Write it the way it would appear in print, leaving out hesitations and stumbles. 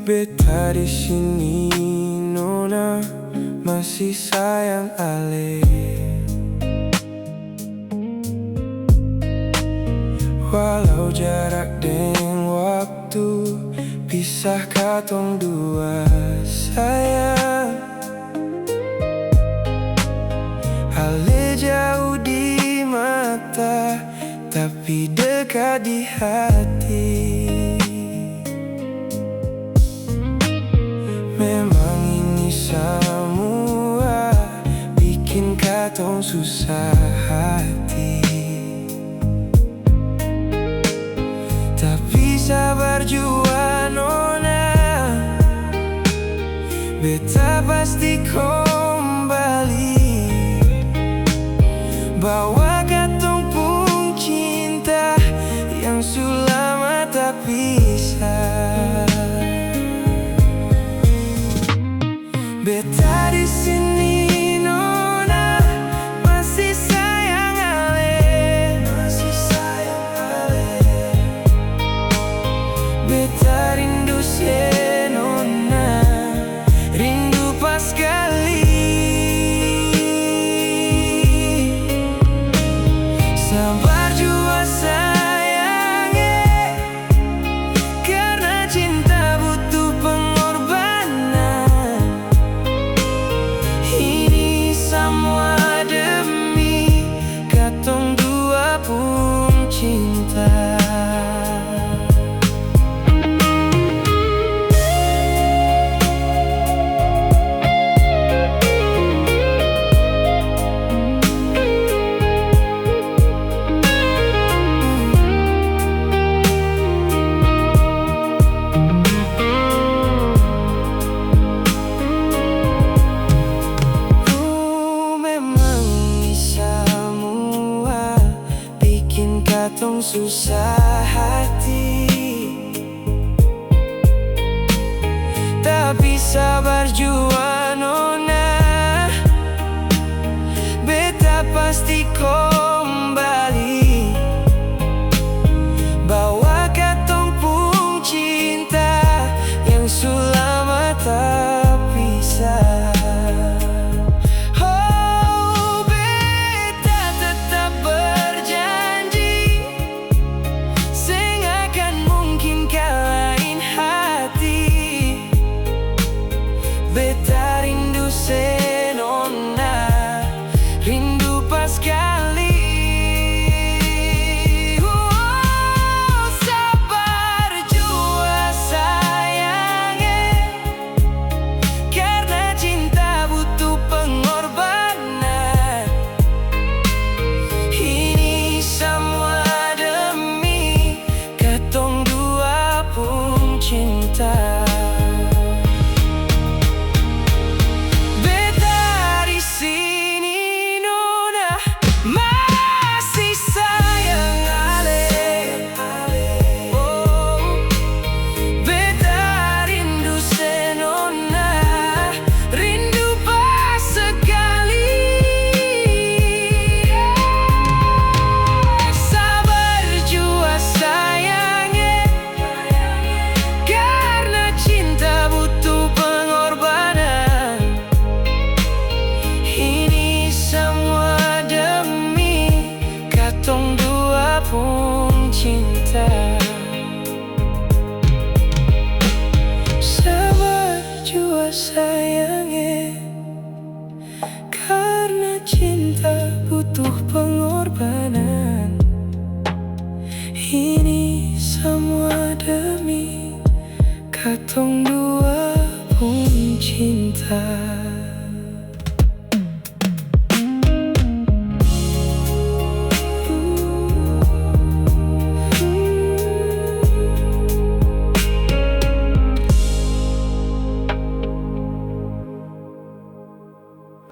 Beta di sini nona masih sayang ale. Walau jarak dan waktu pisah katong dua sayang, ale jauh di mata tapi dekat di hati. Memang ini semua bikin katong susah hati, tapi sabar jua nona, beta pasti kembali bawa katong pung cinta yang sulama tak pisah. Beta di sini nona masih sayang ale, masih sayang ale. Beta rindu se nona, rindu pas kali. Sabar jua sayang karena cinta butuh pengorbanan. Ini semua demi katong dua pun cinta. Katong susah hati, tapi sabar jua nona, beta pasti kembali bawa katong pung cinta yang sulama tak pisah. Beta rindu se nona, rindu pas kali. Sabar jua sayang karena cinta butuh pengorbanan. Ini semua demi katong dua pun cinta. Sabar jua sayang karena cinta butuh pengorbanan. Ini semua demi katong dua pun cinta.